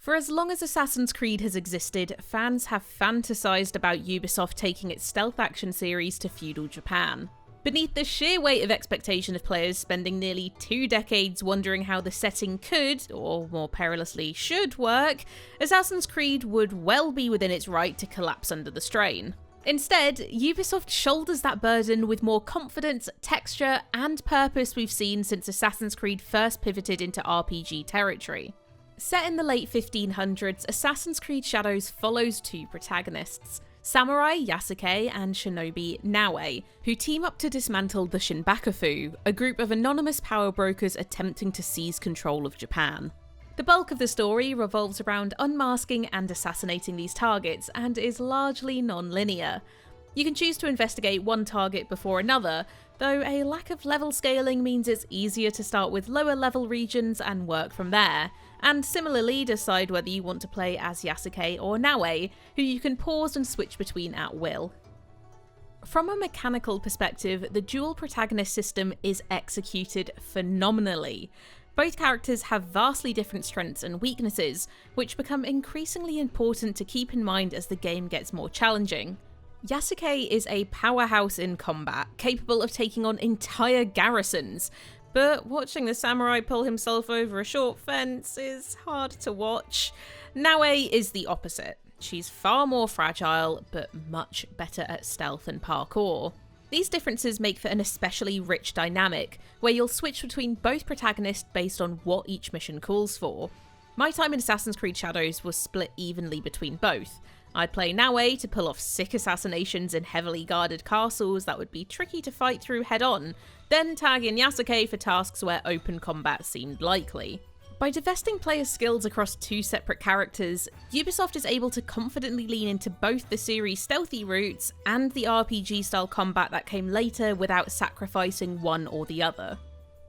For as long as Assassin's Creed has existed, fans have fantasized about Ubisoft taking its stealth action series to Feudal Japan. Beneath the sheer weight of expectation of players spending nearly 2 decades wondering how the setting could, or more perilously should, work, Assassin's Creed would well be within its right to collapse under the strain. Instead, Ubisoft shoulders that burden with more confidence, texture, and purpose we've seen since Assassin's Creed first pivoted into RPG territory. Set in the late 1500s, Assassin's Creed Shadows follows 2 protagonists, Samurai Yasuke and Shinobi Naoe, who team up to dismantle the Shinbakufu, a group of anonymous power brokers attempting to seize control of Japan. The bulk of the story revolves around unmasking and assassinating these targets, and is largely non-linear. You can choose to investigate one target before another, though a lack of level scaling means it's easier to start with lower level regions and work from there, and similarly decide whether you want to play as Yasuke or Naoe, who you can pause and switch between at will. From a mechanical perspective, the dual protagonist system is executed phenomenally. Both characters have vastly different strengths and weaknesses, which become increasingly important to keep in mind as the game gets more challenging. Yasuke is a powerhouse in combat, capable of taking on entire garrisons, but watching the samurai pull himself over a short fence is hard to watch. Naoe is the opposite. She's far more fragile, but much better at stealth and parkour. These differences make for an especially rich dynamic, where you'll switch between both protagonists based on what each mission calls for. My time in Assassin's Creed Shadows was split evenly between both. I'd play Naoe to pull off sick assassinations in heavily guarded castles that would be tricky to fight through head-on, then tag in Yasuke for tasks where open combat seemed likely. By divesting players' skills across 2 separate characters, Ubisoft is able to confidently lean into both the series' stealthy roots and the RPG-style combat that came later without sacrificing one or the other.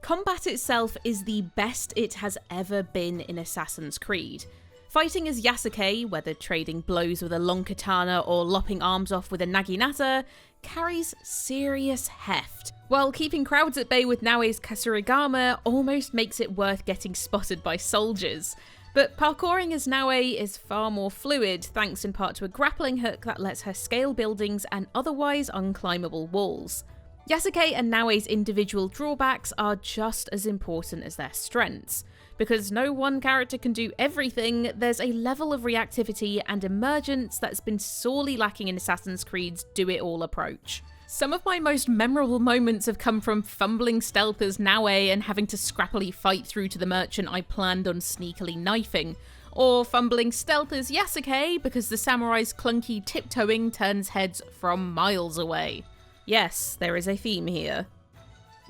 Combat itself is the best it has ever been in Assassin's Creed. Fighting as Yasuke, whether trading blows with a long katana or lopping arms off with a naginata, carries serious heft, while keeping crowds at bay with Naoe's Kasurigama almost makes it worth getting spotted by soldiers. But parkouring as Naoe is far more fluid, thanks in part to a grappling hook that lets her scale buildings and otherwise unclimbable walls. Yasuke and Naoe's individual drawbacks are just as important as their strengths. Because no one character can do everything, there's a level of reactivity and emergence that's been sorely lacking in Assassin's Creed's do-it-all approach. Some of my most memorable moments have come from fumbling stealth as Naoe and having to scrappily fight through to the merchant I planned on sneakily knifing, or fumbling stealth as Yasuke because the samurai's clunky tiptoeing turns heads from miles away. Yes, there is a theme here.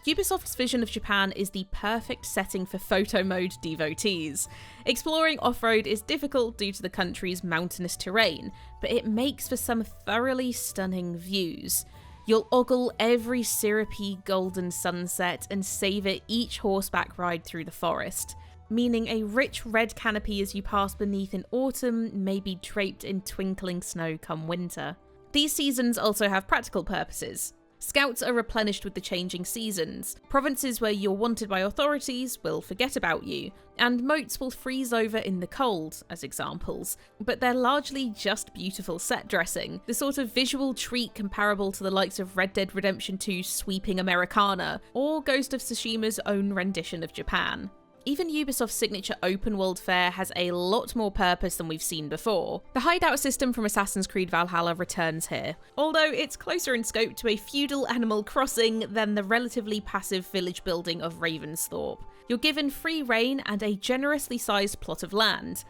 Ubisoft's vision of Japan is the perfect setting for photo mode devotees. Exploring off-road is difficult due to the country's mountainous terrain, but it makes for some thoroughly stunning views. You'll ogle every syrupy golden sunset and savour each horseback ride through the forest, meaning a rich red canopy as you pass beneath in autumn may be draped in twinkling snow come winter. These seasons also have practical purposes. Scouts are replenished with the changing seasons, provinces where you're wanted by authorities will forget about you, and moats will freeze over in the cold, as examples, but they're largely just beautiful set dressing, the sort of visual treat comparable to the likes of Red Dead Redemption 2's sweeping Americana, or Ghost of Tsushima's own rendition of Japan. Even Ubisoft's signature open-world fare has a lot more purpose than we've seen before. The hideout system from Assassin's Creed Valhalla returns here, although it's closer in scope to a feudal Animal Crossing than the relatively passive village building of Ravensthorpe. You're given free reign and a generously sized plot of land.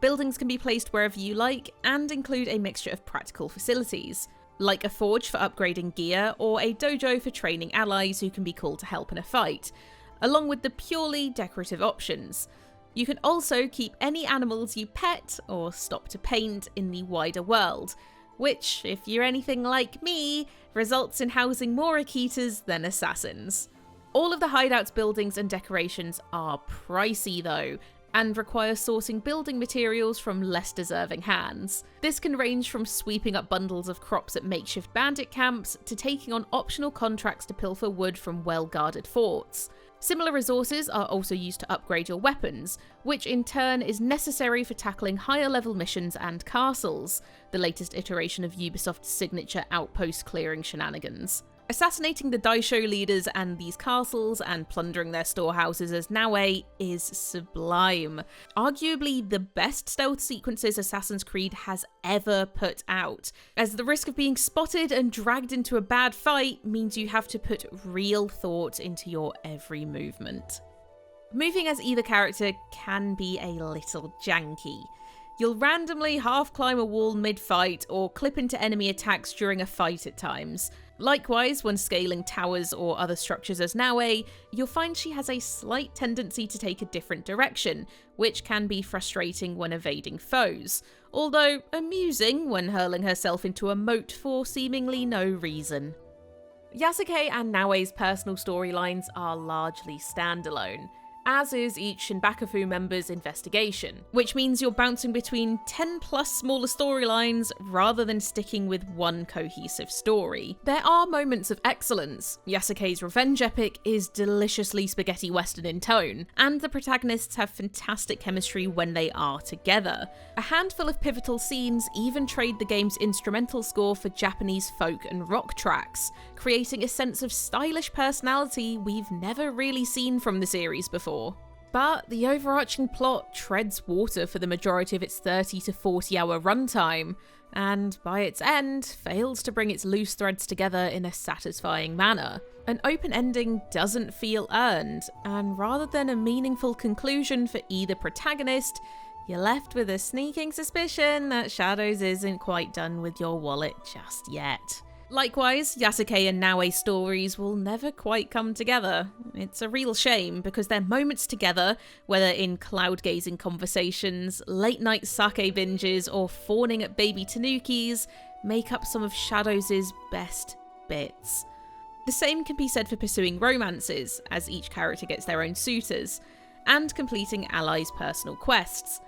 Buildings can be placed wherever you like, and include a mixture of practical facilities, like a forge for upgrading gear, or a dojo for training allies who can be called to help in a fight, along with the purely decorative options. You can also keep any animals you pet or stop to paint in the wider world, which, if you're anything like me, results in housing more Akitas than assassins. All of the hideout's buildings and decorations are pricey though, and require sourcing building materials from less deserving hands. This can range from sweeping up bundles of crops at makeshift bandit camps to taking on optional contracts to pilfer wood from well-guarded forts. Similar resources are also used to upgrade your weapons, which in turn is necessary for tackling higher level missions and castles, the latest iteration of Ubisoft's signature outpost clearing shenanigans. Assassinating the Daisho leaders and these castles and plundering their storehouses as Naue is sublime. Arguably the best stealth sequences Assassin's Creed has ever put out, as the risk of being spotted and dragged into a bad fight means you have to put real thought into your every movement. Moving as either character can be a little janky. You'll randomly half climb a wall mid-fight or clip into enemy attacks during a fight at times. Likewise, when scaling towers or other structures as Naue, you'll find she has a slight tendency to take a different direction, which can be frustrating when evading foes, although amusing when hurling herself into a moat for seemingly no reason. Yasuke and Naue's personal storylines are largely standalone, as is each Shinbakufu member's investigation, which means you're bouncing between 10 plus smaller storylines rather than sticking with one cohesive story. There are moments of excellence. Yasuke's revenge epic is deliciously spaghetti western in tone, and the protagonists have fantastic chemistry when they are together. A handful of pivotal scenes even trade the game's instrumental score for Japanese folk and rock tracks, creating a sense of stylish personality we've never really seen from the series before. But the overarching plot treads water for the majority of its 30 to 40 hour runtime, and by its end, fails to bring its loose threads together in a satisfying manner. An open ending doesn't feel earned, and rather than a meaningful conclusion for either protagonist, you're left with a sneaking suspicion that Shadows isn't quite done with your wallet just yet. Likewise, Yasuke and Naue's stories will never quite come together. It's a real shame, because their moments together, whether in cloud-gazing conversations, late-night sake binges, or fawning at baby tanukis, make up some of Shadows' best bits. The same can be said for pursuing romances, as each character gets their own suitors, and completing allies' personal quests.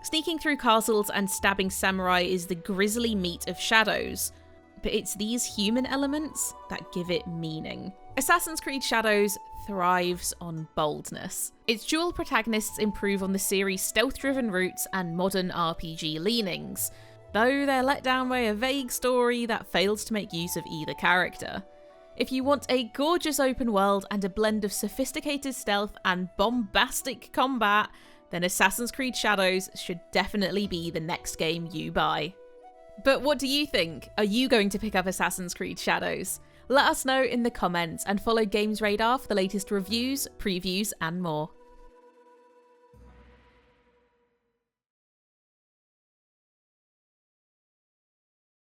Sneaking through castles and stabbing samurai is the grisly meat of Shadows, but it's these human elements that give it meaning. Assassin's Creed Shadows thrives on boldness. Its dual protagonists improve on the series' stealth-driven roots and modern RPG leanings, though they're let down by a vague story that fails to make use of either character. If you want a gorgeous open world and a blend of sophisticated stealth and bombastic combat, then Assassin's Creed Shadows should definitely be the next game you buy. But what do you think? Are you going to pick up Assassin's Creed Shadows? Let us know in the comments, and follow GamesRadar for the latest reviews, previews, and more.